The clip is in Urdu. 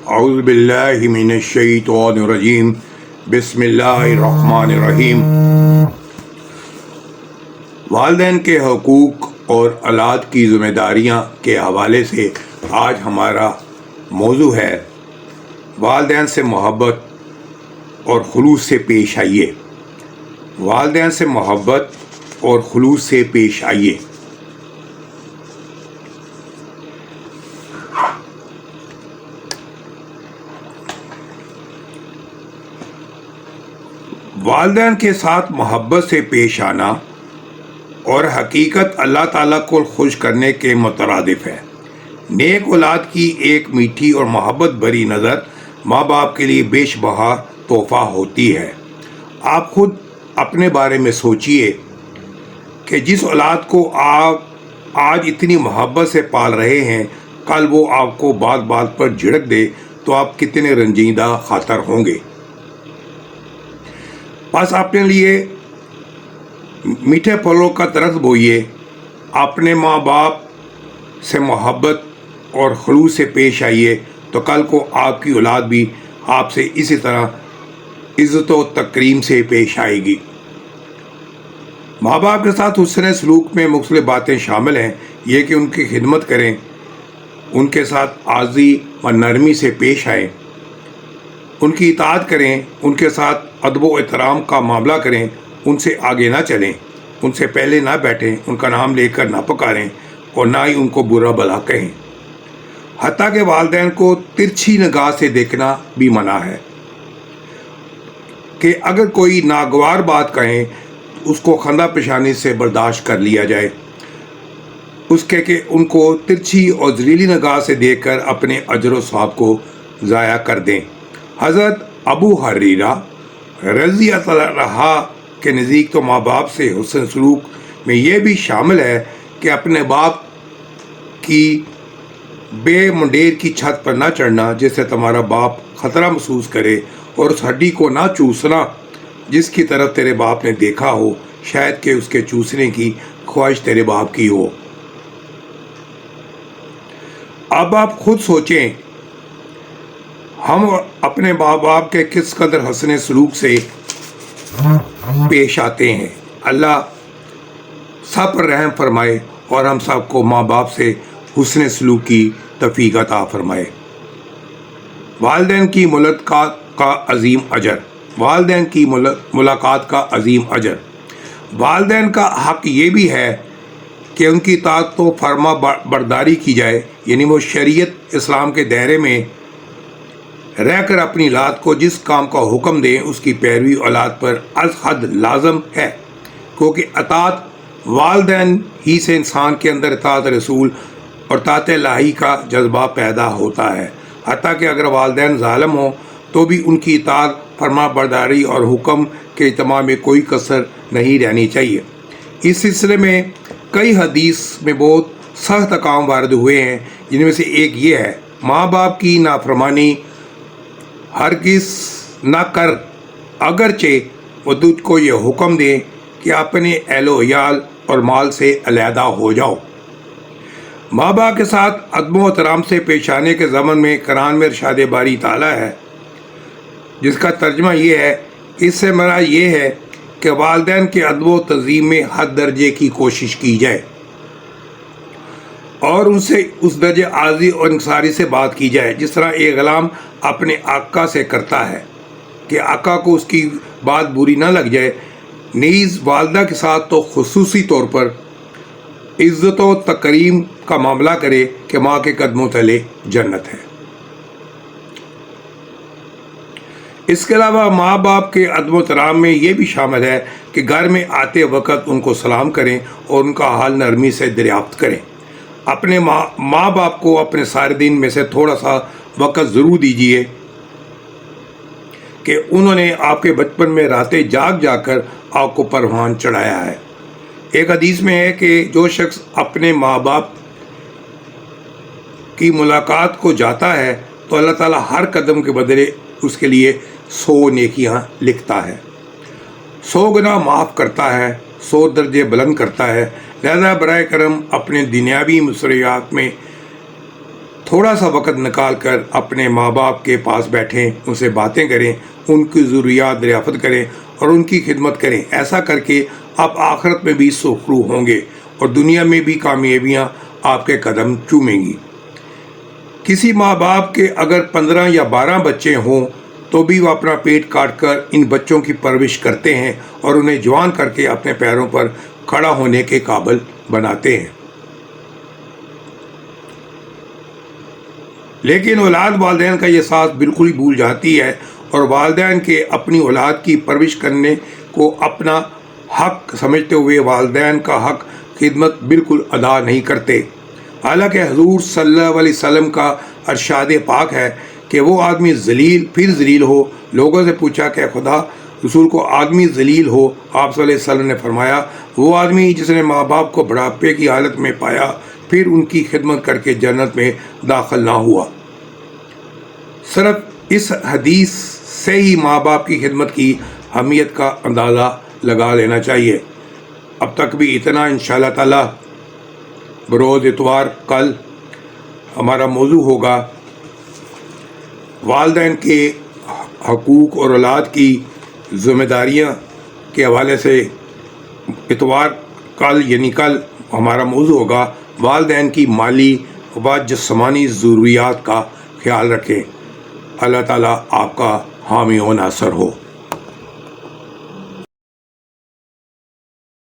اعوذ باللہ من الشیطان الرجیم بسم اللہ الرحمن الرحیم۔ والدین کے حقوق اور اولاد کی ذمہ داریاں کے حوالے سے آج ہمارا موضوع ہے والدین سے محبت اور خلوص سے پیش آئیے۔ والدین سے محبت اور خلوص سے پیش آئیے۔ والدین کے ساتھ محبت سے پیش آنا اور حقیقت اللہ تعالیٰ کو خوش کرنے کے مترادف ہے۔ نیک اولاد کی ایک میٹھی اور محبت بھری نظر ماں باپ کے لیے بیش بہا تحفہ ہوتی ہے۔ آپ خود اپنے بارے میں سوچئے کہ جس اولاد کو آپ آج اتنی محبت سے پال رہے ہیں، کل وہ آپ کو بات بات پر جھڑک دے تو آپ کتنے رنجیدہ خاطر ہوں گے۔ بس اپنے لیے میٹھے پھلوں کا درخت بوئیے، اپنے ماں باپ سے محبت اور خلوص سے پیش آئیے تو کل کو آپ کی اولاد بھی آپ سے اسی طرح عزت و تکریم سے پیش آئے گی۔ ماں باپ کے ساتھ حسن سلوک میں مختلف باتیں شامل ہیں۔ یہ کہ ان کی خدمت کریں، ان کے ساتھ عاجزی و نرمی سے پیش آئیں، ان کی اطاعت کریں، ان کے ساتھ ادب و احترام کا معاملہ کریں، ان سے آگے نہ چلیں، ان سے پہلے نہ بیٹھیں، ان کا نام لے کر نہ پکاریں اور نہ ہی ان کو برا بھلا کہیں۔ حتیٰ کہ والدین کو ترچھی نگاہ سے دیکھنا بھی منع ہے کہ اگر کوئی ناگوار بات کہیں اس کو خندہ پیشانی سے برداشت کر لیا جائے، اس کے کہ ان کو ترچھی اور ذلیل نگاہ سے دیکھ کر اپنے اجر و ثواب کو ضائع کر دیں۔ حضرت ابو حریرہ رضی اللہ عنہ کے نزدیک تو ماں باپ سے حسن سلوک میں یہ بھی شامل ہے کہ اپنے باپ کی بے منڈیر کی چھت پر نہ چڑھنا جس سے تمہارا باپ خطرہ محسوس کرے، اور اس ہڈی کو نہ چوسنا جس کی طرف تیرے باپ نے دیکھا ہو، شاید کہ اس کے چوسنے کی خواہش تیرے باپ کی ہو۔ اب آپ خود سوچیں، ہم اپنے ماں باپ کے کس قدر حسن سلوک سے پیش آتے ہیں۔ اللہ سب پر رحم فرمائے اور ہم سب کو ماں باپ سے حسن سلوک کی توفیق عطا فرمائے۔ والدین کی ملاقات کا عظیم اجر۔ والدین کی ملاقات کا عظیم اجر۔ والدین کا حق یہ بھی ہے کہ ان کی اطاعت و فرما برداری کی جائے، یعنی وہ شریعت اسلام کے دائرے میں رہ کر اپنی اولاد کو جس کام کا حکم دیں اس کی پیروی اولاد پر از حد لازم ہے، کیونکہ اطاعت والدین ہی سے انسان کے اندر اطاعت رسول اور اطاعت الہی کا جذبہ پیدا ہوتا ہے۔ حتیٰ کہ اگر والدین ظالم ہوں تو بھی ان کی اطاعت فرما برداری اور حکم کے اہتمام میں کوئی کسر نہیں رہنی چاہیے۔ اس سلسلے میں کئی حدیث میں بہت سخت احکام وارد ہوئے ہیں، جن میں سے ایک یہ ہے: ماں باپ کی نافرمانی ہرگز نہ کر، اگرچہ وہ تجھ کو یہ حکم دیں کہ اپنے اہل و عیال اور مال سے علیحدہ ہو جاؤ۔ ماں باپ کے ساتھ ادب و احترام سے پیش آنے کے ضمن میں قرآن میں ارشاد باری تعالیٰ ہے، جس کا ترجمہ یہ ہے: اس سے مراد یہ ہے کہ والدین کے ادب و تعظیم میں حد درجے کی کوشش کی جائے اور ان سے اس درجے عاجزی اور انکساری سے بات کی جائے جس طرح ایک غلام اپنے آقا سے کرتا ہے، کہ آقا کو اس کی بات بری نہ لگ جائے۔ نیز والدہ کے ساتھ تو خصوصی طور پر عزت و تکریم کا معاملہ کرے کہ ماں کے قدموں تلے جنت ہے۔ اس کے علاوہ ماں باپ کے ادب و احترام میں یہ بھی شامل ہے کہ گھر میں آتے وقت ان کو سلام کریں اور ان کا حال نرمی سے دریافت کریں۔ اپنے ماں باپ کو اپنے سارے دن میں سے تھوڑا سا وقت ضرور دیجیے کہ انہوں نے آپ کے بچپن میں راتیں جاگ جا کر آپ کو پروان چڑھایا ہے۔ ایک حدیث میں ہے کہ جو شخص اپنے ماں باپ کی ملاقات کو جاتا ہے تو اللہ تعالیٰ ہر قدم کے بدلے اس کے لیے 100 نیکیاں لکھتا ہے، 100 گناہ معاف کرتا ہے، 100 درجے بلند کرتا ہے۔ لہذا برائے کرم اپنے دنیاوی مسریات میں تھوڑا سا وقت نکال کر اپنے ماں باپ کے پاس بیٹھیں، ان سے باتیں کریں، ان کی ضروریات دریافت کریں اور ان کی خدمت کریں۔ ایسا کر کے آپ آخرت میں بھی سرخرو ہوں گے اور دنیا میں بھی کامیابیاں آپ کے قدم چومیں گی۔ کسی ماں باپ کے اگر 15 یا 12 بچے ہوں تو بھی وہ اپنا پیٹ کاٹ کر ان بچوں کی پرورش کرتے ہیں اور انہیں جوان کر کے اپنے پیروں پر کھڑا ہونے کے قابل بناتے ہیں۔ لیکن اولاد والدین کا یہ ساتھ بالکل ہی بھول جاتی ہے اور والدین کے اپنی اولاد کی پرورش کرنے کو اپنا حق سمجھتے ہوئے والدین کا حق خدمت بالکل ادا نہیں کرتے۔ حالانکہ حضور صلی اللہ علیہ وسلم کا ارشاد پاک ہے کہ وہ آدمی ذلیل پھر ذلیل ہو۔ لوگوں سے پوچھا کہ خدا رسول کو آدمی ذلیل ہو؟ آپ صلی اللہ علیہ وسلم نے فرمایا وہ آدمی جس نے ماں باپ کو بڑھاپے کی حالت میں پایا پھر ان کی خدمت کر کے جنت میں داخل نہ ہوا۔ صرف اس حدیث سے ہی ماں باپ کی خدمت کی اہمیت کا اندازہ لگا لینا چاہیے۔ اب تک بھی اتنا۔ انشاءاللہ تعالی بروز اتوار کل ہمارا موضوع ہوگا والدین کے حقوق اور اولاد کی ذمہ داریاں کے حوالے سے۔ اتوار کل یعنی کل ہمارا موضوع ہوگا والدین کی مالی و جسمانی ضروریات کا خیال رکھیں۔ اللہ تعالیٰ آپ کا حامی و ناصر ہو۔